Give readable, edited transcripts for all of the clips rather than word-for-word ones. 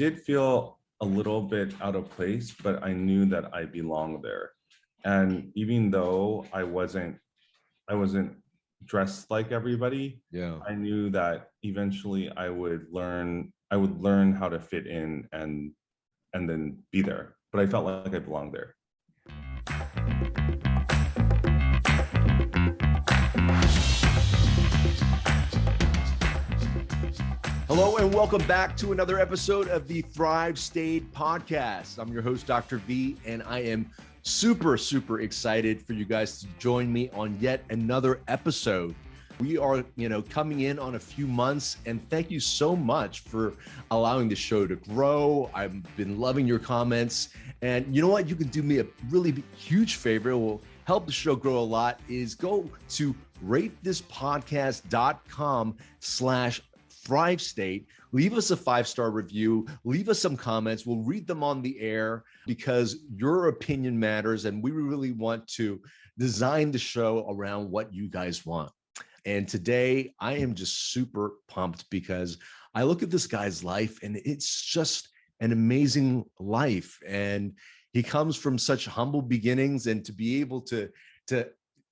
did feel a little bit out of place, but I knew that I belonged there. And even though I wasn't dressed like everybody, Yeah. I knew that eventually I would learn how to fit in and then be there. But I felt like I belonged there. Hello and welcome back to another episode of the Thrive State podcast. I'm your host, Dr. V, and I am super excited for you guys to join me on yet another episode. We are, coming in on a few months, and thank you so much for allowing the show to grow. I've been loving your comments, and you know what? You can do me a really huge favor. It will help the show grow a lot. Is go to ratethispodcast.com/Thrive State. Leave us a 5-star review. Leave us some comments. We'll read them on the air because your opinion matters, and we really want to design the show around what you guys want. And today I am just super pumped because I look at this guy's life and it's just an amazing life. And he comes from such humble beginnings, and to be able to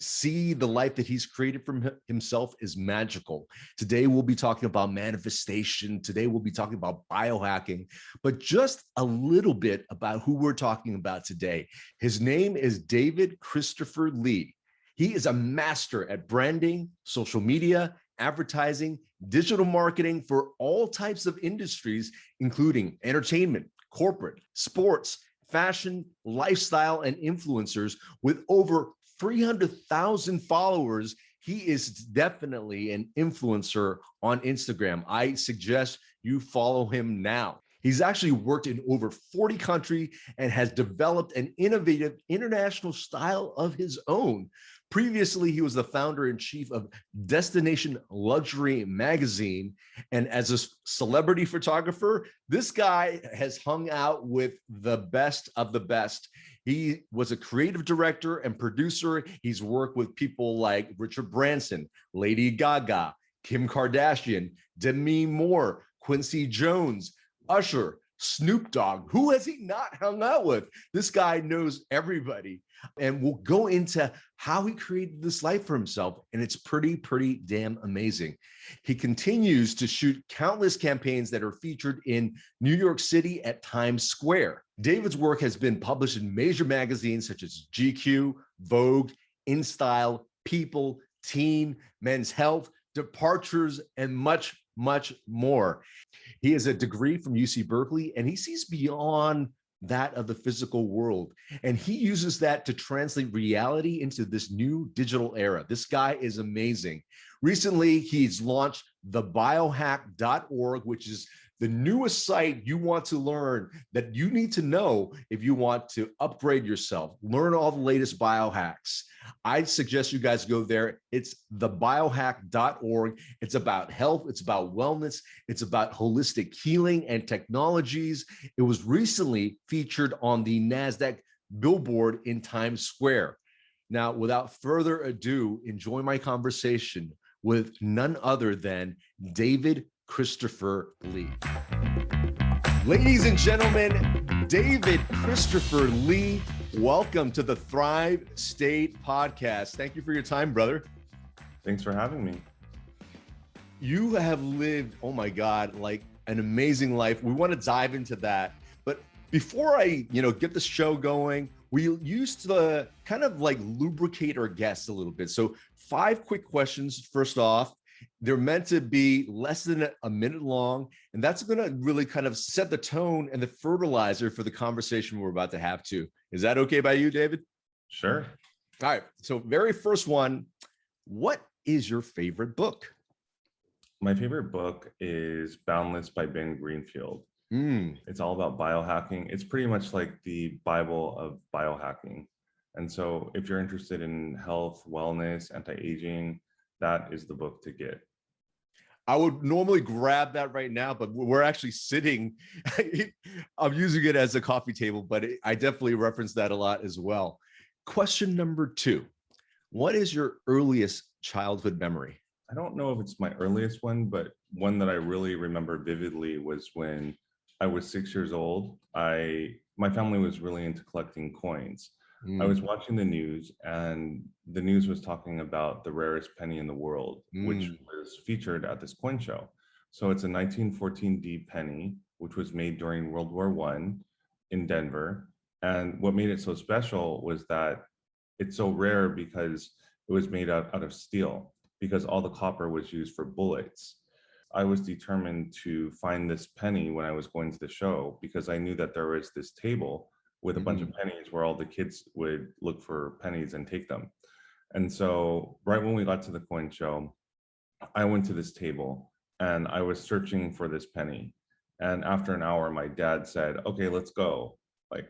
see the life that he's created from himself is magical. Today we'll be talking about manifestation. Today we'll be talking about biohacking, but just a little bit about who we're talking about today. His name is David Christopher Lee. He is a master at branding, social media, advertising, digital marketing for all types of industries, including entertainment, corporate, sports, fashion, lifestyle, and influencers. With over 300,000 followers, he is definitely an influencer on Instagram. I suggest you follow him now. He's actually worked in over 40 countries and has developed an innovative international style of his own. Previously, he was the founder and chief of Destination Luxury magazine. And as a celebrity photographer, this guy has hung out with the best of the best. He was a creative director and producer. He's worked with people like Richard Branson, Lady Gaga, Kim Kardashian, Demi Moore, Quincy Jones, Usher, Snoop Dogg. Who has he not hung out with? This guy knows everybody. And we'll go into how he created this life for himself. And it's pretty damn amazing. He continues to shoot countless campaigns that are featured in New York City at Times Square. David's work has been published in major magazines such as GQ, Vogue, InStyle, People, Teen, Men's Health, Departures, and much more. He has a degree from UC Berkeley, and he sees beyond that of the physical world. And he uses that to translate reality into this new digital era. This guy is amazing. Recently, he's launched the biohack.org, which is the newest site you want to learn, that you need to know if you want to upgrade yourself, learn all the latest biohacks. I'd suggest you guys go there. It's the biohack.org. It's about health. It's about wellness. It's about holistic healing and technologies. It was recently featured on the NASDAQ billboard in Times Square. Now, without further ado, enjoy my conversation with none other than David Christopher Lee. Ladies and gentlemen, David Christopher Lee, welcome to the Thrive State podcast. Thank you for your time, brother. Thanks for having me. You have lived, oh my God, like an amazing life. We want to dive into that. But before I, get the show going, we used to kind of like lubricate our guests a little bit. So 5 quick questions. First off, they're meant to be less than a minute long, and that's going to really kind of set the tone and the fertilizer for the conversation we're about to have too. Is that okay by you, David? Sure. All right. So very first one, what is your favorite book? My favorite book is Boundless by Ben Greenfield. It's all about biohacking. It's pretty much like the Bible of biohacking. And so if you're interested in health, wellness, anti-aging, that is the book to get. I would normally grab that right now, but we're actually sitting. I'm using it as a coffee table, but I definitely reference that a lot as well. Question number 2. What is your earliest childhood memory? I don't know if it's my earliest one, but one that I really remember vividly was when I was 6 years old. My family was really into collecting coins. I was watching the news, and the news was talking about the rarest penny in the world, which was featured at this coin show. So it's a 1914 D penny, which was made during World War One in Denver. And what made it so special was that it's so rare because it was made out of steel, because all the copper was used for bullets. I was determined to find this penny when I was going to the show, because I knew that there was this table with a bunch of pennies where all the kids would look for pennies and take them. And so right when we got to the coin show, I went to this table and I was searching for this penny. And after an hour, my dad said, "Okay, let's go." Like,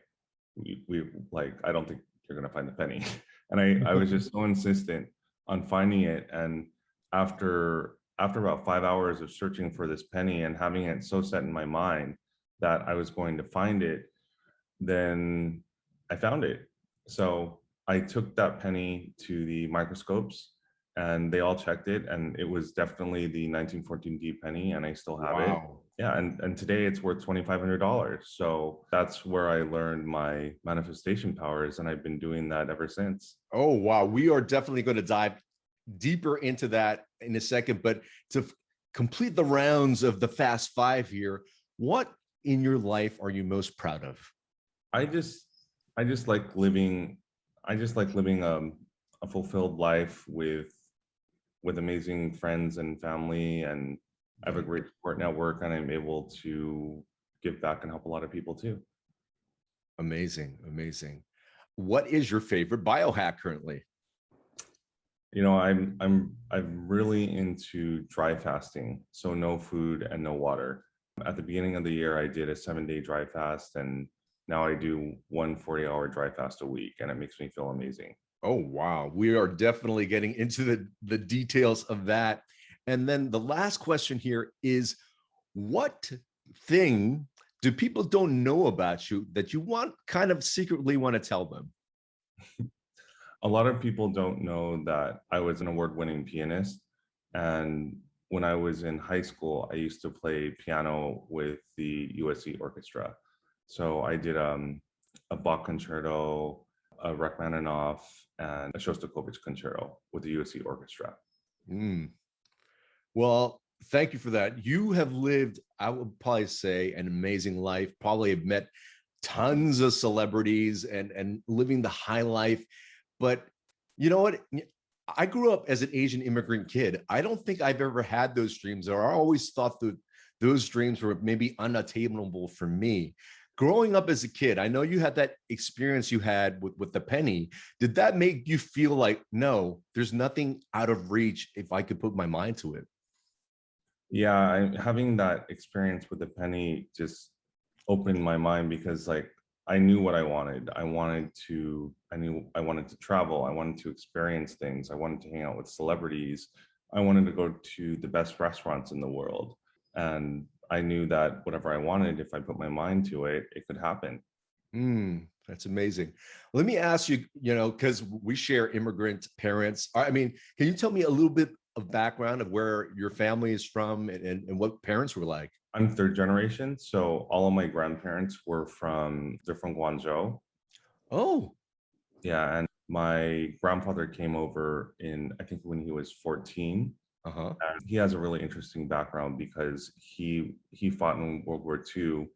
we like, I don't think you're gonna find the penny. And I was just so insistent on finding it. And after about 5 hours of searching for this penny and having it so set in my mind that I was going to find it, then I found it. So I took that penny to the microscopes and they all checked it, and it was definitely the 1914 D penny, and I still have it. Wow. Yeah, and today it's worth $2,500. So that's where I learned my manifestation powers, and I've been doing that ever since. Oh, wow. We are definitely going to dive deeper into that in a second, but to complete the rounds of the Fast Five here, what in your life are you most proud of? I just I just like living a fulfilled life with amazing friends and family, and I have a great support network, and I'm able to give back and help a lot of people too. Amazing, amazing. What is your favorite biohack currently? You know, I'm really into dry fasting, so no food and no water. At the beginning of the year, I did a 7-day dry fast, and now I do one 40-hour dry fast a week, and it makes me feel amazing. Oh, wow. We are definitely getting into the details of that. And then the last question here is, what thing do people don't know about you that you want kind of secretly want to tell them? A lot of people don't know that I was an award-winning pianist. And when I was in high school, I used to play piano with the USC Orchestra. So I did a Bach concerto, a Rachmaninoff, and a Shostakovich concerto with the USC Orchestra. Mm. Well, thank you for that. You have lived, I would probably say, an amazing life, probably have met tons of celebrities and living the high life. But you know what? I grew up as an Asian immigrant kid. I don't think I've ever had those dreams, or I always thought that those dreams were maybe unattainable for me. Growing up as a kid, I know you had that experience you had with the penny. Did that make you feel like, no, there's nothing out of reach if I could put my mind to it? Yeah, having that experience with the penny just opened my mind, because like I knew what I wanted. I knew I wanted to travel. I wanted to experience things. I wanted to hang out with celebrities. I wanted to go to the best restaurants in the world. And I knew that whatever I wanted, if I put my mind to it, it could happen. That's amazing. Let me ask you, because we share immigrant parents. I mean, can you tell me a little bit of background of where your family is from and what parents were like? I'm third generation, so all of my grandparents they're from Guangzhou. Oh, Yeah, and my grandfather came over I think when he was 14. uh-huh. And he has a really interesting background, because he fought in World War II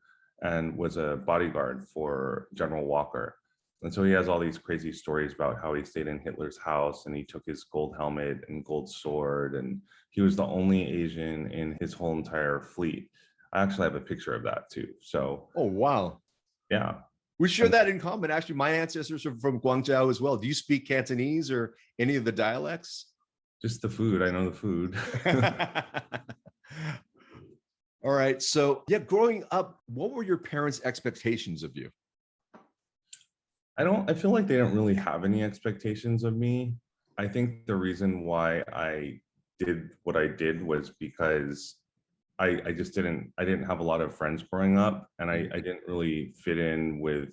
and was a bodyguard for General Walker. And so he has all these crazy stories about how he stayed in Hitler's house and he took his gold helmet and gold sword, and he was the only Asian in his whole entire fleet. I actually have a picture of that too. So Oh, wow. yeah, We share that in common. Actually, my ancestors are from Guangzhou as well. Do you speak Cantonese or any of the dialects? just the food. I know the food. All right. So, yeah, growing up, what were your parents' expectations of you? I feel like they don't really have any expectations of me. I think the reason why I did what I did was because I just I didn't have a lot of friends growing up, and I didn't really fit in with,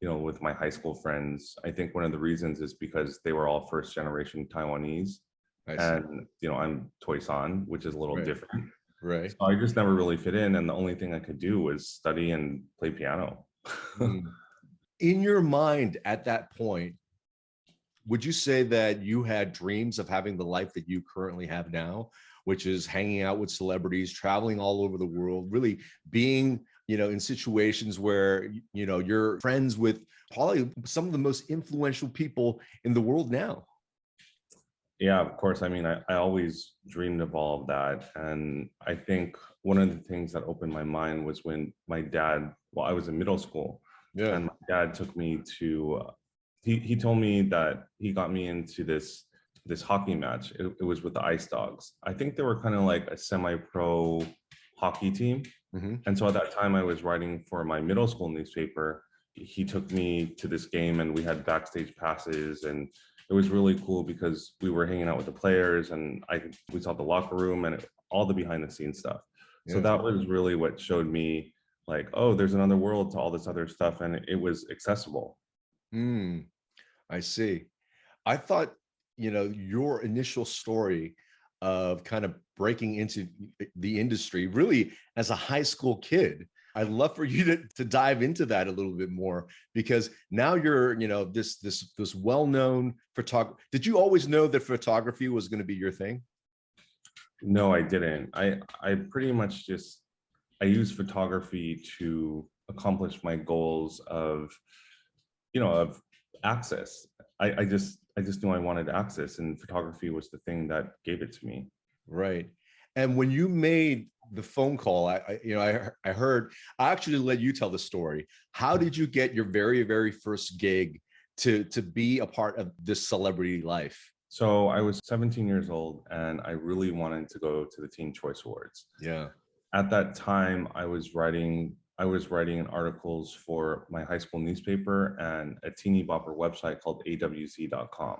with my high school friends. I think one of the reasons is because they were all first generation Taiwanese, I see. and I'm Toisan, which is a little Right. different. Right. So I just never really fit in. And the only thing I could do was study and play piano. Mm. In your mind at that point, would you say that you had dreams of having the life that you currently have now, which is hanging out with celebrities, traveling all over the world, really being, in situations where, you're friends with probably some of the most influential people in the world now? Yeah, of course. I mean, I always dreamed of all of that. And I think one of the things that opened my mind was when my dad, well, I was in middle school, Yeah. and my dad took me to, he told me that he got me into this hockey match. It was with the Ice Dogs. I think they were kind of like a semi-pro hockey team. Mm-hmm. And so at that time I was writing for my middle school newspaper. He took me to this game and we had backstage passes, and it was really cool because we were hanging out with the players, and we saw the locker room and all the behind the scenes stuff. So Yeah. that was really what showed me like, oh, there's another world to all this other stuff, and it was accessible. Mm, I see. I thought, your initial story of kind of breaking into the industry really as a high school kid. I'd love for you to dive into that a little bit more, because now you're, this well-known photographer. Did you always know that photography was going to be your thing? No, I didn't. I pretty much just I use photography to accomplish my goals of, of access. I just knew I wanted access, and photography was the thing that gave it to me. Right. And when you made the phone call, I heard, I actually let you tell the story. How did you get your very, very first gig to be a part of this celebrity life? So I was 17 years old and I really wanted to go to the Teen Choice Awards. Yeah. At that time, I was writing articles for my high school newspaper and a teeny bopper website called awc.com.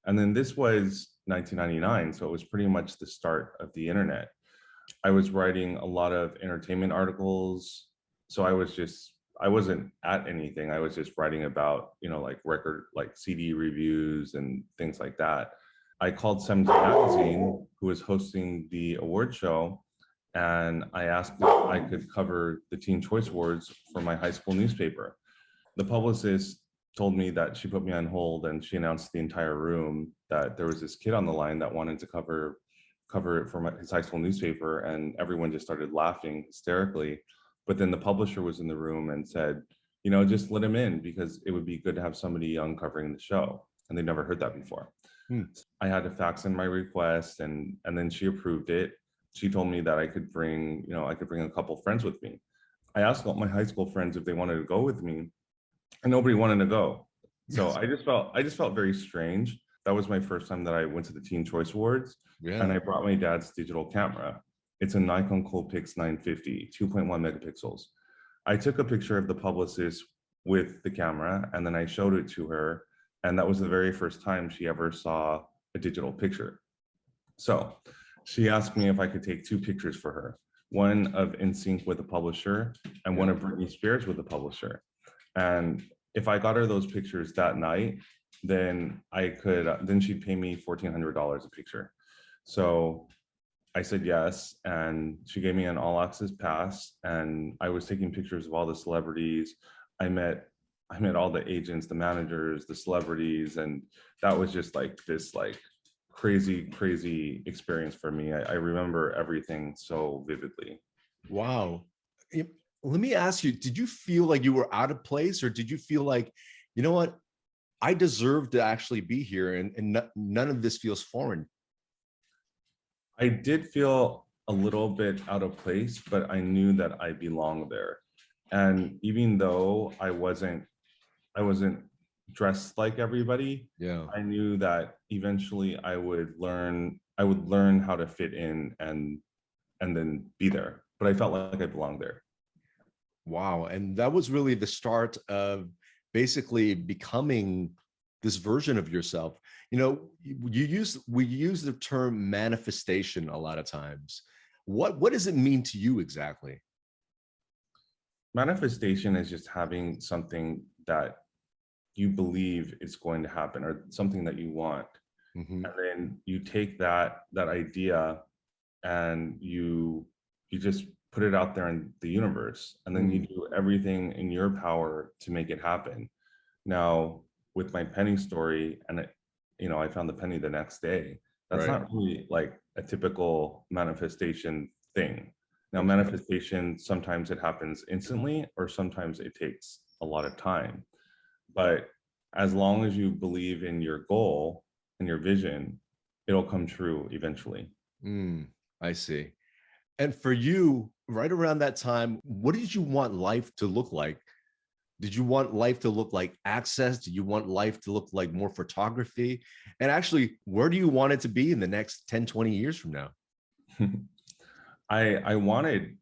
And then this was 1999, so it was pretty much the start of the internet. I was writing a lot of entertainment articles. So I wasn't at anything. I was just writing about, like record, like CD reviews and things like that. I called 17 Magazine, who was hosting the award show, and I asked if I could cover the Teen Choice Awards for my high school newspaper. The publicist told me that she put me on hold, and she announced to the entire room that there was this kid on the line that wanted to cover it for his high school newspaper, and everyone just started laughing hysterically. But then the publisher was in the room and said, just let him in because it would be good to have somebody young covering the show. And they never heard that before. Hmm. I had to fax in my request, and then she approved it. She told me that I could bring a couple friends with me. I asked all my high school friends if they wanted to go with me, and nobody wanted to go. So I just felt very strange. That was my first time that I went to the Teen Choice Awards, and Yeah. I brought my dad's digital camera. It's a Nikon Coolpix 950, 2.1 megapixels. I took a picture of the publicist with the camera, and then I showed it to her, and that was the very first time she ever saw a digital picture. So she asked me if I could take two pictures for her, one of NSYNC with the publisher and one Yeah. of Britney Spears with the publisher. And if I got her those pictures that night, then she'd pay me $1,400 a picture. So I said yes, and she gave me an all access pass, and I was taking pictures of all the celebrities. I met all the agents, the managers, the celebrities, and that was just like this crazy experience for me. I remember everything so vividly. Wow. If- Let me ask you, did you feel like you were out of place, or did you feel like, you know what, I deserve to actually be here, and none of this feels foreign? I did feel a little bit out of place, but I knew that I belonged there. And even though I wasn't dressed like everybody, Yeah. I knew that eventually I would learn how to fit in and then be there. But I felt like I belonged there. Wow. And that was really the start of basically becoming this version of yourself. We use the term manifestation a lot of times. What does it mean to you exactly? Manifestation is just having something that you believe is going to happen or something that you want. Mhm. And then you take that idea and you just put it out there in the universe, and then you do everything in your power to make it happen. Now, with my penny story, and I found the penny the next day. That's Right. not really like a typical manifestation thing. Now, Okay. manifestation, sometimes it happens instantly, or sometimes it takes a lot of time. But as long as you believe in your goal and your vision, it'll come true eventually. I see. And for you, right around that time, what did you want life to look like? Did you want life to look like Access? Did you want life to look like more photography? And actually, where do you want it to be in the next 10, 20 years from now? I wanted,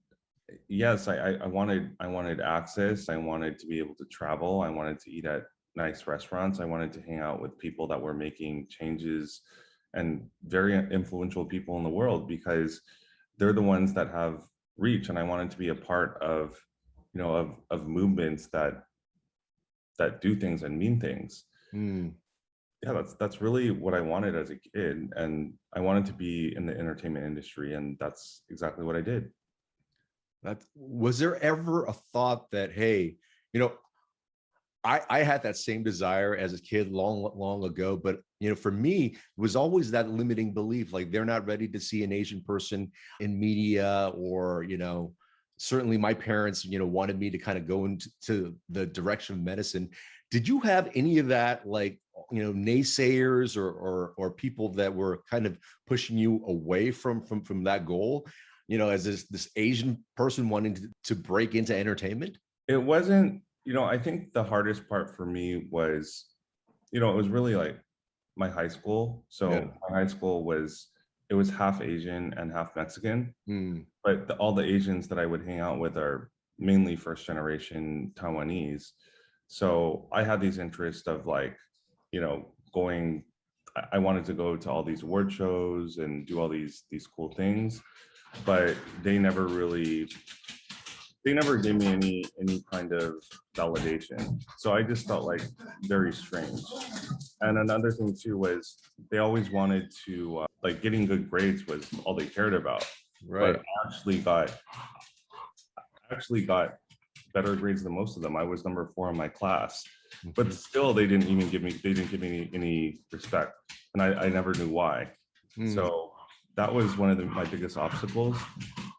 yes, I wanted access. I wanted to be able to travel. I wanted to eat at nice restaurants. I wanted to hang out with people that were making changes and very influential people in the world, because they're the ones that have reach. And I wanted to be a part of, of movements that do things and mean things. Hmm. Yeah, that's really what I wanted as a kid, and I wanted to be in the entertainment industry, and that's exactly what I did. That was there ever a thought that, hey, you know, I had that same desire as a kid long, long ago, but for me, it was always that limiting belief, like they're not ready to see an Asian person in media, or certainly my parents, wanted me to kind of go into the direction of medicine. Did you have any of that, like, naysayers or people that were kind of pushing you away from that goal? As this Asian person wanting to break into entertainment? It wasn't, I think the hardest part for me was, it was really like my high school. Yeah. So my high school it was half Asian and half Mexican, Hmm. but all the Asians that I would hang out with are mainly first generation Taiwanese. So I had these interests of like, going, I wanted to go to all these award shows and do all these cool things, but they never gave me any kind of validation. So I just felt like very strange. And another thing too was they always wanted to like getting good grades was all they cared about. But Right. I actually got better grades than most of them. I was number 4 in my class, but Mhm. still they didn't give me any respect, and I never knew why. Mm. So that was one of my biggest obstacles.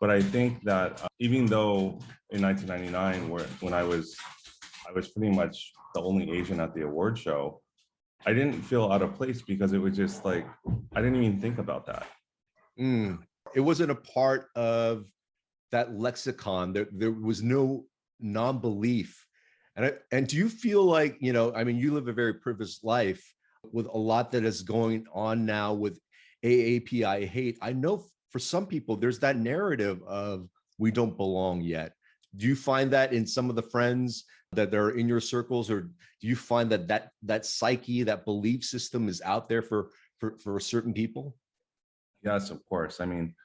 But I think that even though in 1999, when I was pretty much the only Asian at the award show, I didn't feel out of place, because it was just like I didn't even think about that. Mm. It wasn't a part of that lexicon. There was no non-belief. And do you feel like, I mean, you live a very privileged life with a lot that is going on now with AAPI hate. I know for some people, there's that narrative of we don't belong yet. Do you find that in some of the friends that are in your circles, or do you find that psyche, that belief system is out there for certain people? Yes, of course. I mean,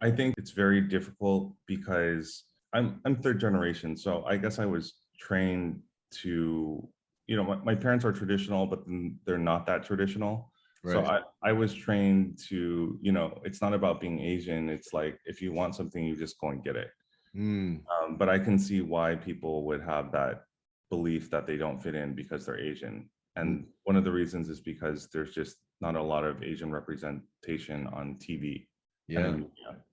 I think it's very difficult because I'm third generation, so I guess I was trained to, my parents are traditional, but then they're not that traditional. So Right. I was trained to, it's not about being Asian. It's like if you want something, you just go and get it. Mm. But I can see why people would have that belief that they don't fit in because they're Asian. Mm. And one of the reasons is because there's just not a lot of Asian representation on TV and in Yeah. media.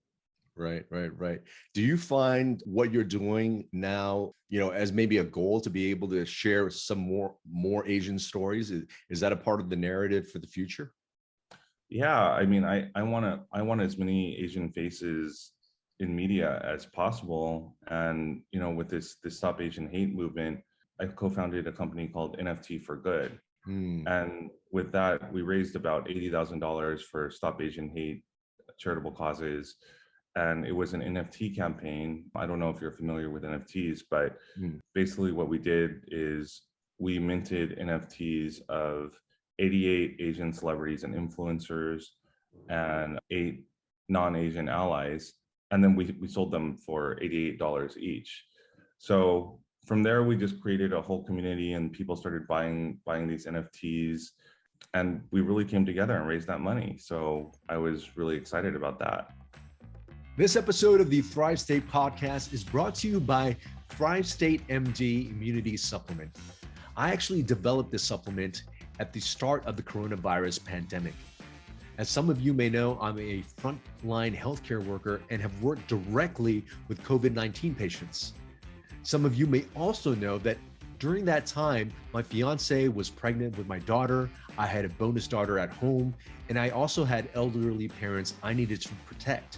Right, right, right. Do you find what you're doing now, as maybe a goal to be able to share some more Asian stories? Is that a part of the narrative for the future? Yeah, I mean, I want as many Asian faces in media as possible. And with this Stop Asian Hate movement, I co-founded a company called NFT for Good. Hmm. And with that, we raised about $80,000 for Stop Asian Hate charitable causes. And it was an NFT campaign. I don't know if you're familiar with NFTs, but Hmm. basically what we did is we minted NFTs of 88 Asian celebrities and influencers and 8 non-Asian allies. And then we sold them for $88 each. So from there, we just created a whole community and people started buying these NFTs, and we really came together and raised that money. So I was really excited about that. This episode of the Thrive State podcast is brought to you by Thrive State MD Immunity Supplement. I actually developed this supplement at the start of the coronavirus pandemic. As some of you may know, I'm a frontline healthcare worker and have worked directly with COVID-19 patients. Some of you may also know that during that time, my fiance was pregnant with my daughter. I had a bonus daughter at home, and I also had elderly parents I needed to protect.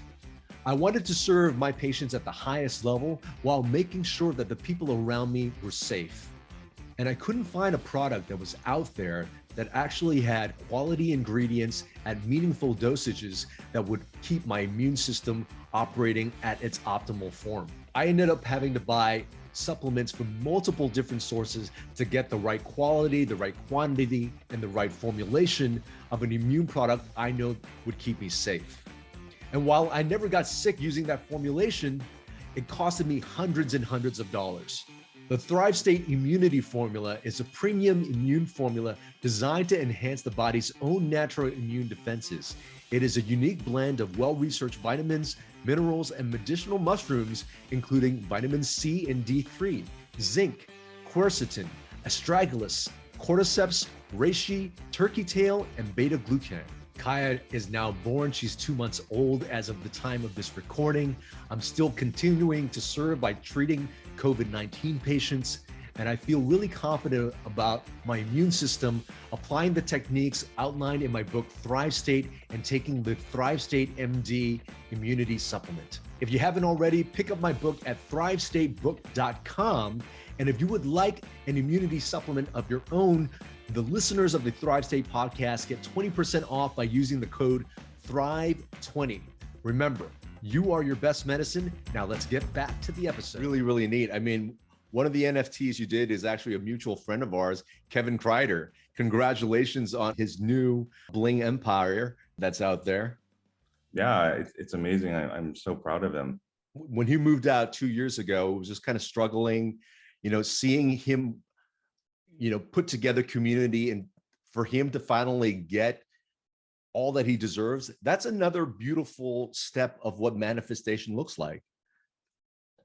I wanted to serve my patients at the highest level while making sure that the people around me were safe. And I couldn't find a product that was out there that actually had quality ingredients at meaningful dosages that would keep my immune system operating at its optimal form. I ended up having to buy supplements from multiple different sources to get the right quality, the right quantity, and the right formulation of an immune product I know would keep me safe. And while I never got sick using that formulation, it costed me hundreds and hundreds of dollars. The Thrive State Immunity Formula is a premium immune formula designed to enhance the body's own natural immune defenses. It is a unique blend of well-researched vitamins, minerals, and medicinal mushrooms, including vitamin C and D3, zinc, quercetin, astragalus, cordyceps, reishi, turkey tail, and beta-glucan. Kaya is now born. She's 2 months old as of the time of this recording. I'm still continuing to serve by treating COVID-19 patients, and I feel really confident about my immune system, applying the techniques outlined in my book, Thrive State, and taking the Thrive State MD Immunity Supplement. If you haven't already, pick up my book at thrivestatebook.com. And if you would like an immunity supplement of your own, the listeners of the Thrive State podcast get 20% off by using the code THRIVE20. Remember, you are your best medicine. Now let's get back to the episode. Really, really neat. I mean, one of the NFTs you did is actually a mutual friend of ours, Kevin Kreider. Congratulations on his new bling empire that's out there. Yeah, it's amazing. I'm so proud of him. When he moved out 2 years ago, it was just kind of struggling, seeing him, put together community, and for him to finally get all that he deserves, that's another beautiful step of what manifestation looks like.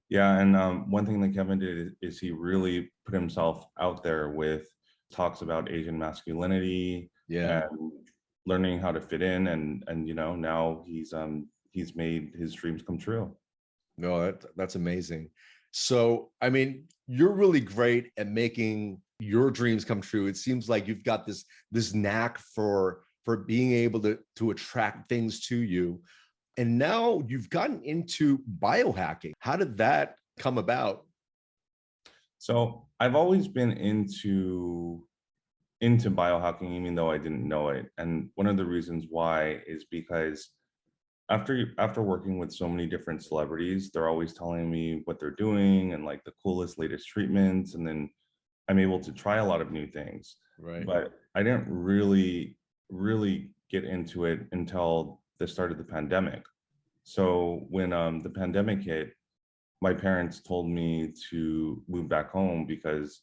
Yeah, and one thing that Kevin did is he really put himself out there with talks about Asian masculinity, and learning how to fit in, and now he's made his dreams come true. No, that's amazing. So, I mean, you're really great at making your dreams come true. It seems like you've got this knack for being able to attract things to you. And now you've gotten into biohacking. How did that come about? So I've always been into biohacking, even though I didn't know it. And one of the reasons why is because after working with so many different celebrities, they're always telling me what they're doing and like the coolest, latest treatments. And then I'm able to try a lot of new things. Right. But I didn't really get into it until the start of the pandemic. So when the pandemic hit, my parents told me to move back home because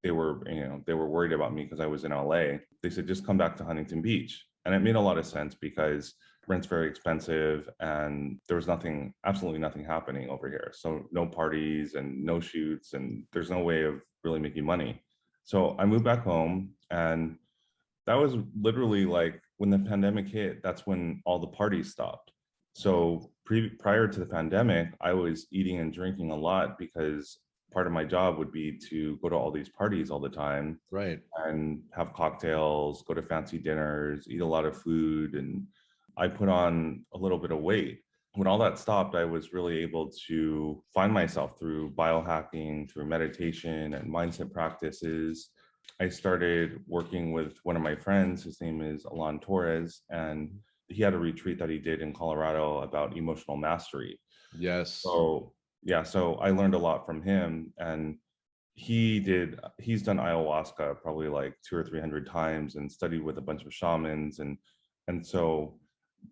they were worried about me because I was in LA. They said, just come back to Huntington Beach. And it made a lot of sense because rent's very expensive and there was absolutely nothing happening over here. So no parties and no shoots, and there's no way of really making money. So I moved back home, and that was literally like when the pandemic hit, that's when all the parties stopped. So prior to the pandemic, I was eating and drinking a lot because part of my job would be to go to all these parties all the time, right, and have cocktails, go to fancy dinners, eat a lot of food, and I put on a little bit of weight. When all that stopped, I was really able to find myself through biohacking, through meditation and mindset practices. I started working with one of my friends. His name is Alan Torres, and he had a retreat that he did in Colorado about emotional mastery. Yes. So I learned a lot from him, and he's done ayahuasca probably like 200 or 300 times and studied with a bunch of shamans, and so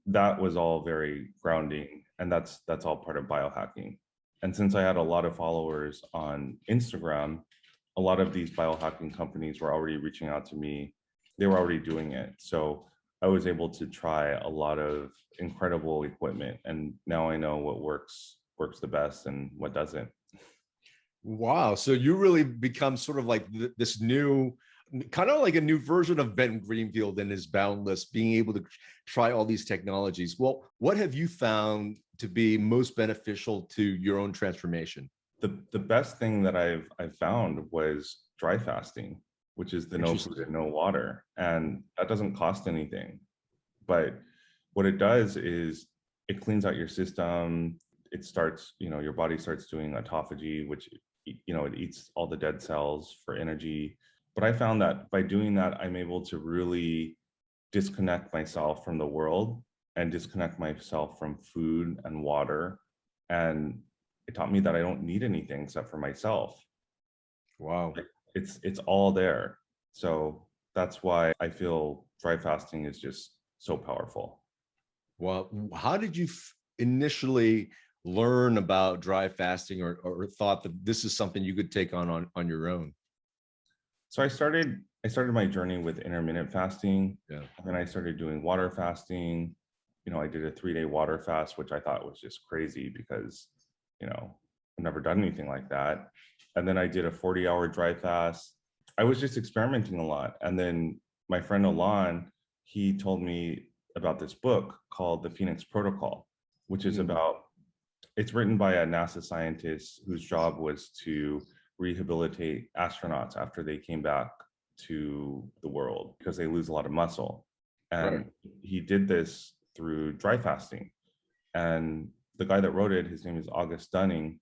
that was all very grounding, and that's all part of biohacking. And since I had a lot of followers on Instagram, a lot of these biohacking companies were already reaching out to me. They were already doing it. So I was able to try a lot of incredible equipment, and now I know what works the best and what doesn't. Wow. So you really become sort of like this new, kind of like a new version of Ben Greenfield and his Boundless, being able to try all these technologies. Well, what have you found to be most beneficial to your own transformation? The best thing that I've found was dry fasting, which is the no food Interesting. and no water, and that doesn't cost anything. But what it does is it cleans out your system. It starts, your body starts doing autophagy, which, it eats all the dead cells for energy. But I found that by doing that, I'm able to really disconnect myself from the world and disconnect myself from food and water. And it taught me that I don't need anything except for myself. Wow. It's all there. So that's why I feel dry fasting is just so powerful. Well, how did you initially learn about dry fasting, or thought that this is something you could take on your own? So I started my journey with intermittent fasting, Yeah. and then I started doing water fasting. I did a 3-day water fast, which I thought was just crazy because, I've never done anything like that. And then I did a 40-hour dry fast. I was just experimenting a lot. And then my friend Alon, he told me about this book called The Phoenix Protocol, which is Mm, about, it's written by a NASA scientist whose job was to rehabilitate astronauts after they came back to the world because they lose a lot of muscle. right. And he did this through dry fasting. And the guy that wrote it, his name is August Dunning,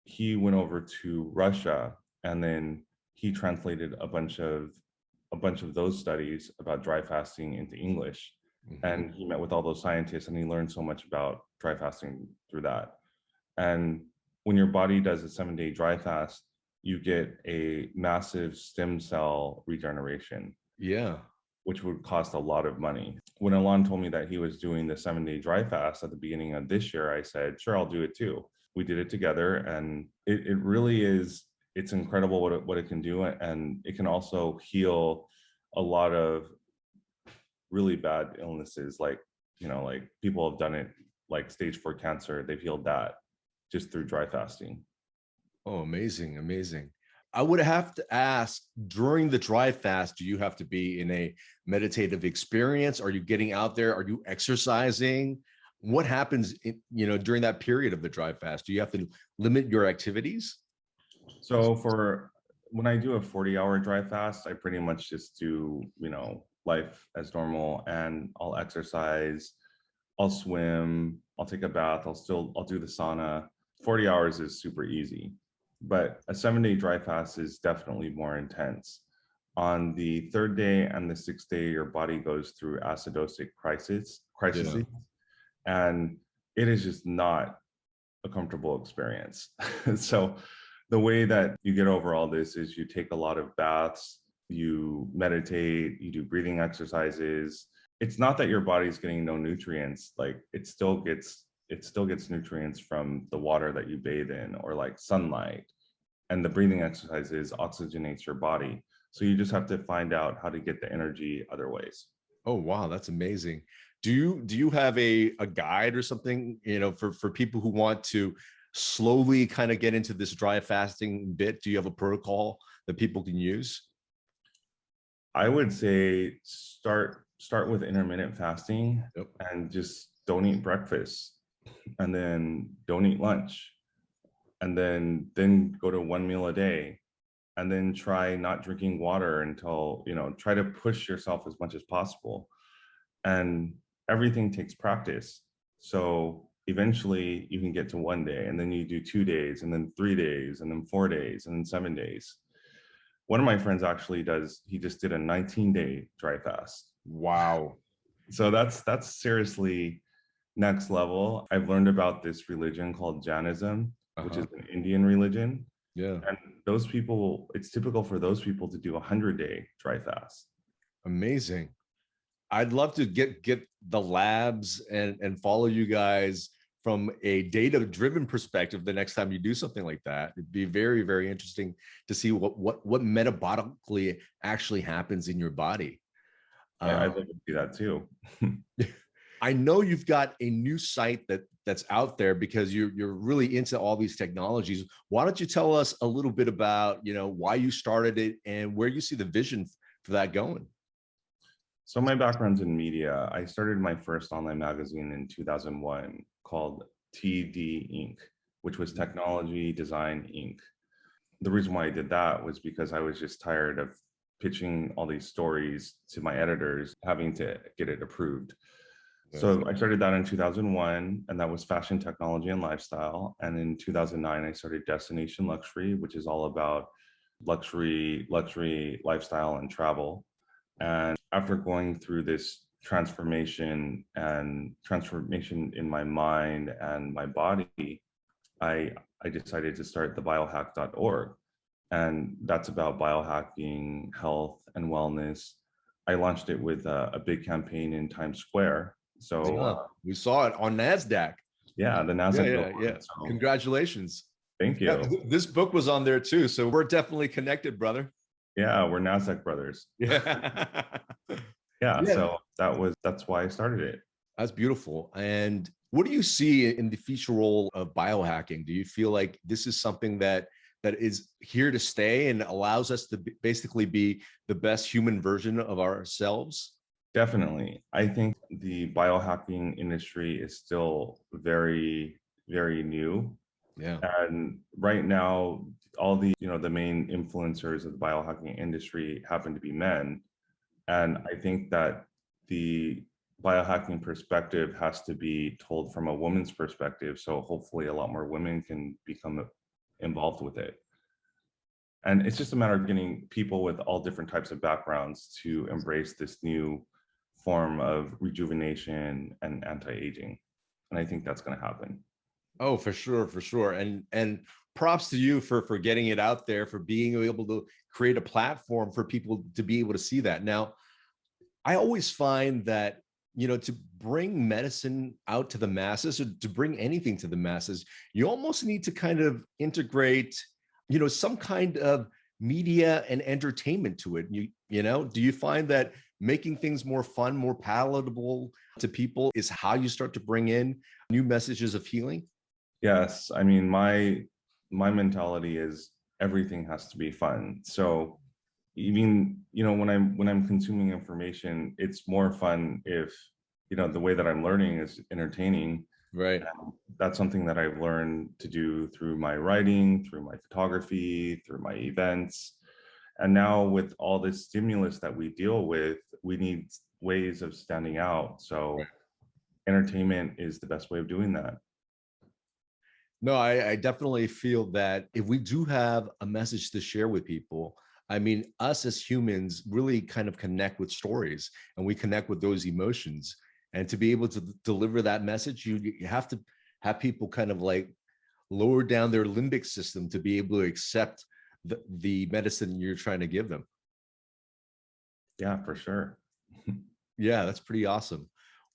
he went over to Russia, and then he translated a bunch of those studies about dry fasting into English. Mhm. And he met with all those scientists, and he learned so much about dry fasting through that. And when your body does a 7-day dry fast, you get a massive stem cell regeneration, Yeah. which would cost a lot of money. When Alon told me that he was doing the 7-day dry fast at the beginning of this year, I said, sure, I'll do it too. We did it together, and it really is, it's incredible what it can do. And it can also heal a lot of really bad illnesses, like people have done it, like stage 4 cancer, they've healed that just through dry fasting. Oh, amazing, amazing. I would have to ask, during the dry fast, do you have to be in a meditative experience? Are you getting out there? Are you exercising? What happens during that period of the dry fast? Do you have to limit your activities? So for when I do a 40-hour dry fast, I pretty much just do, life as normal, and I'll exercise, I'll swim, I'll take a bath, I'll do the sauna. 40 hours is super easy, but a 7-day dry fast is definitely more intense. On the third day and the sixth day, your body goes through acidotic crises, Yeah. and it is just not a comfortable experience. So the way that you get over all this is you take a lot of baths, you meditate, you do breathing exercises. It's not that your body's getting no nutrients, like it still gets nutrients from the water that you bathe in, or like sunlight. And the breathing exercises oxygenates your body. So you just have to find out how to get the energy other ways. Oh, wow, that's amazing. Do you have a guide or something, for people who want to slowly kind of get into this dry fasting bit? Do you have a protocol that people can use? I would say start with intermittent fasting, Yep. and just don't eat breakfast, and then don't eat lunch, and then go to one meal a day, and then try not drinking water until, try to push yourself as much as possible. And everything takes practice. So eventually you can get to one day, and then you do 2 days, and then 3 days, and then 4 days, and then 7 days. One of my friends actually he just did a 19-day dry fast. Wow. So that's seriously next level. I've learned about this religion called Jainism, which is Uh-huh. an Indian religion. Yeah. And those people, it's typical for those people to do a 100-day dry fast. Amazing. I'd love to get the labs and follow you guys from a data-driven perspective the next time you do something like that. It'd be very, very interesting to see what metabolically actually happens in your body. I'd love to see that too. I know you've got a new site that's out there because you're really into all these technologies. Why don't you tell us a little bit about, why you started it and where you see the vision for that going? So my background's in media. I started my first online magazine in 2001 called TD Inc., which was Technology Design Inc. The reason why I did that was because I was just tired of pitching all these stories to my editors, having to get it approved. So I started that in 2001, and that was fashion, technology, and lifestyle. And in 2009, I started Destination Luxury, which is all about luxury, lifestyle, and travel. And after going through this transformation in my mind and my body, I decided to start the biohack.org. And that's about biohacking, health, and wellness. I launched it with a big campaign in Times Square. So we saw it on NASDAQ. Yeah, the NASDAQ. Yeah. So, congratulations. Thank you. This book was on there too. So we're definitely connected, brother. Yeah, we're NASDAQ brothers. Yeah. So that's why I started it. That's beautiful. And what do you see in the future role of biohacking? Do you feel like this is something that is here to stay and allows us to basically be the best human version of ourselves? Definitely. I think the biohacking industry is still very, very new. Yeah. And right now, all the, the main influencers of the biohacking industry happen to be men. And I think that the biohacking perspective has to be told from a woman's perspective. So hopefully a lot more women can become involved with it. And it's just a matter of getting people with all different types of backgrounds to embrace this new form of rejuvenation and anti-aging. And I think that's going to happen. Oh, for sure. And props to you for getting it out there, for being able to create a platform for people to be able to see that. Now, I always find that, to bring medicine out to the masses, or to bring anything to the masses, you almost need to kind of integrate, some kind of media and entertainment to it. Do you find that making things more fun, more palatable to people is how you start to bring in new messages of healing? Yes. I mean, my mentality is everything has to be fun. So even, when I'm consuming information, it's more fun if, the way that I'm learning is entertaining. Right. And that's something that I've learned to do through my writing, through my photography, through my events. And now with all this stimulus that we deal with, we need ways of standing out. So entertainment is the best way of doing that. No, I definitely feel that if we do have a message to share with people, I mean, us as humans really kind of connect with stories, and we connect with those emotions. And to be able to deliver that message, you have to have people kind of like lower down their limbic system to be able to accept the medicine you're trying to give them. Yeah, for sure. Yeah, that's pretty awesome.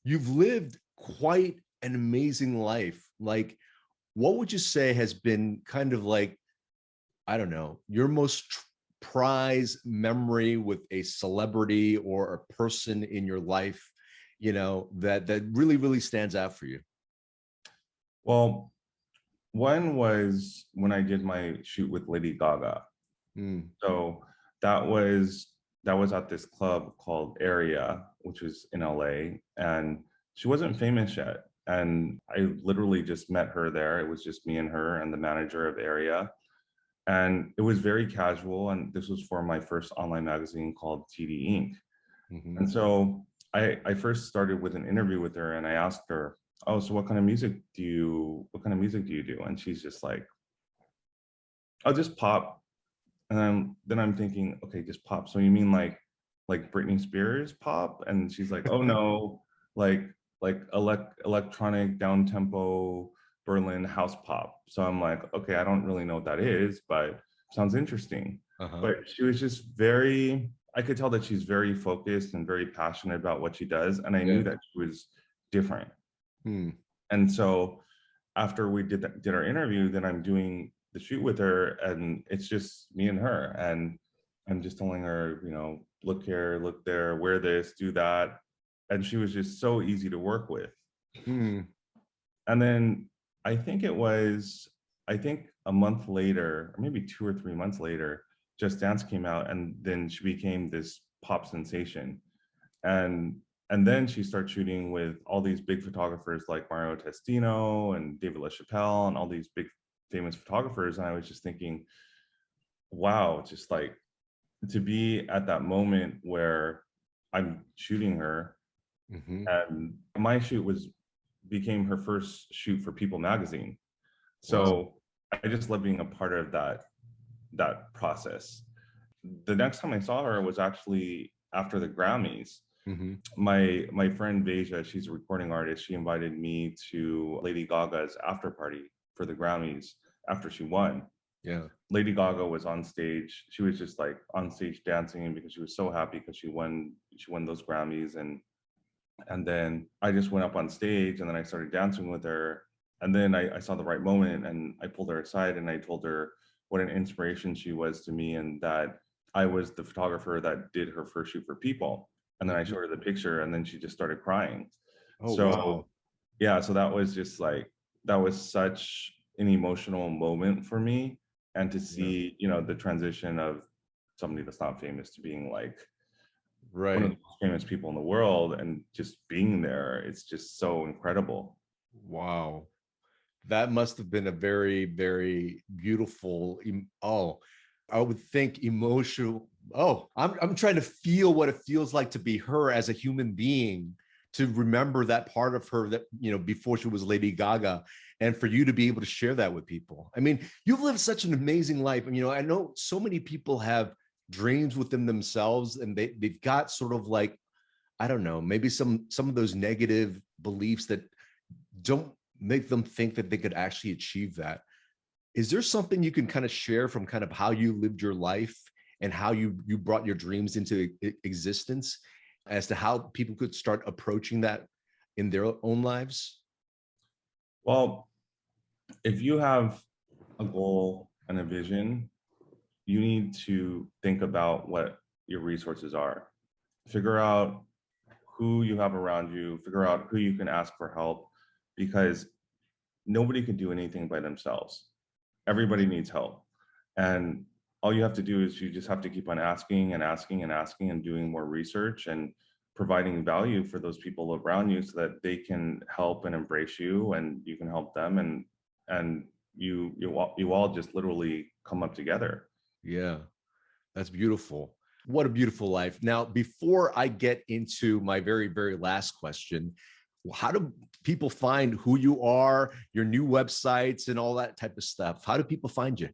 You've lived quite an amazing life. Like, what would you say has been kind of like, I don't know, your most prized memory with a celebrity or a person in your life, that really, really stands out for you? Well, one was when I did my shoot with Lady Gaga. So that was at this club called Area, which was in LA, and she wasn't famous yet. And I literally just met her there. It was just me and her and the manager of Area. And it was very casual. And this was for my first online magazine called TD Inc. And so I first started with an interview with her, and I asked her, "Oh, so what kind of music do you do?" And she's just like, "Oh, just pop." And then I'm thinking, okay, just pop. So you mean like Britney Spears pop? And she's like, "Oh no, like electronic down tempo Berlin house pop." So I'm like, okay, I don't really know what that is, but sounds interesting. But she was just I could tell that she's very focused and very passionate about what she does. And I knew that she was different. And so after we did our interview, then I'm doing the shoot with her, and it's just me and her. And I'm just telling her, look here, look there, wear this, do that. And she was just so easy to work with. And then I think a month later, or maybe 2 or 3 months later, Just Dance came out, and then she became this pop sensation. And then she started shooting with all these big photographers like Mario Testino and David LaChapelle and all these big famous photographers. And I was just thinking, wow, just like to be at that moment where I'm shooting her, and my shoot became her first shoot for People magazine. So I just love being a part of that process. The next time I saw her was actually after the Grammys. My friend Veja, she's a recording artist. She invited me to Lady Gaga's after party for the Grammys after she won. Yeah. Lady Gaga was on stage. She was just like on stage dancing because she was so happy because she won those Grammys. And then I just went up on stage, and then I started dancing with her. And then I saw the right moment, and I pulled her aside and I told her what an inspiration she was to me, and that I was the photographer that did her first shoot for People. And then I showed her the picture, and then she just started crying. Yeah, so that was just like, that was such an emotional moment for me. And to see, the transition of somebody that's not famous to being like one of the most famous people in the world, and just being there, it's just so incredible. Wow. That must have been a very, very beautiful, I would think emotional. I'm trying to feel what it feels like to be her as a human being, to remember that part of her that, before she was Lady Gaga, and for you to be able to share that with people. I mean, you've lived such an amazing life. And, I know so many people have dreams within themselves, and they've got sort of like, I don't know, maybe some of those negative beliefs that don't make them think that they could actually achieve that. Is there something you can kind of share from kind of how you lived your life and how you brought your dreams into existence, as to how people could start approaching that in their own lives? Well, if you have a goal and a vision, you need to think about what your resources are. Figure out who you have around you, figure out who you can ask for help, because nobody can do anything by themselves. Everybody needs help. And all you have to do is you just have to keep on asking and asking and asking, and doing more research and providing value for those people around you, so that they can help and embrace you, and you can help them, and you all just literally come up together. Yeah, that's beautiful. What a beautiful life. Now, before I get into my very, very last question, how do people find who you are, your new websites, and all that type of stuff? How do people find you?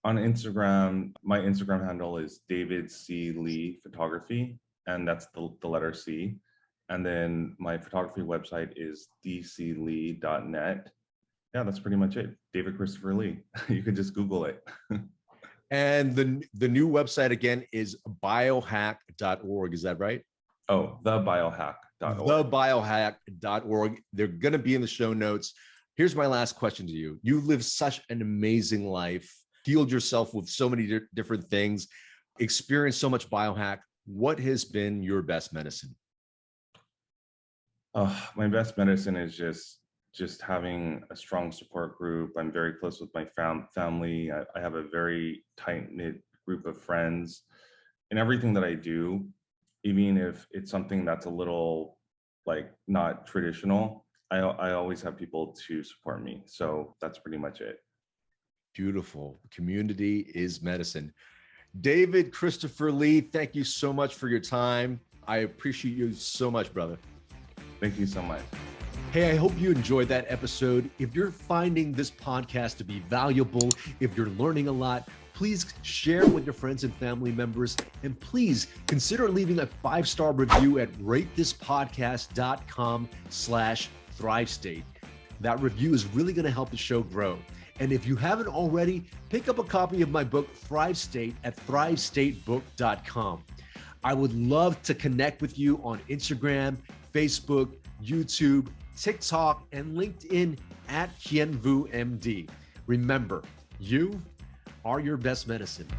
On Instagram, my Instagram handle is David C. Lee Photography, and that's the letter C. And then my photography website is dclee.net. Yeah, that's pretty much it. David Christopher Lee. You could just Google it. And the new website again is biohack.org. Is that right? Oh, thebiohack.org. Thebiohack.org. They're going to be in the show notes. Here's my last question to you. You live such an amazing life, healed yourself with so many different things, experienced so much biohack. What has been your best medicine? My best medicine is just having a strong support group. I'm very close with my family. I have a very tight-knit group of friends. In everything that I do, even if it's something that's a little like not traditional, I always have people to support me. So that's pretty much it. Beautiful. Community is medicine. David Christopher Lee, thank you so much for your time. I appreciate you so much, brother. Thank you so much. Hey, I hope you enjoyed that episode. If you're finding this podcast to be valuable, if you're learning a lot, please share it with your friends and family members. And please consider leaving a 5-star review at ratethispodcast.com/ThriveState. That review is really going to help the show grow. And if you haven't already, pick up a copy of my book, Thrive State, at thrivestatebook.com. I would love to connect with you on Instagram, Facebook, YouTube, TikTok, and LinkedIn at Kien Vu MD. Remember, you are your best medicine.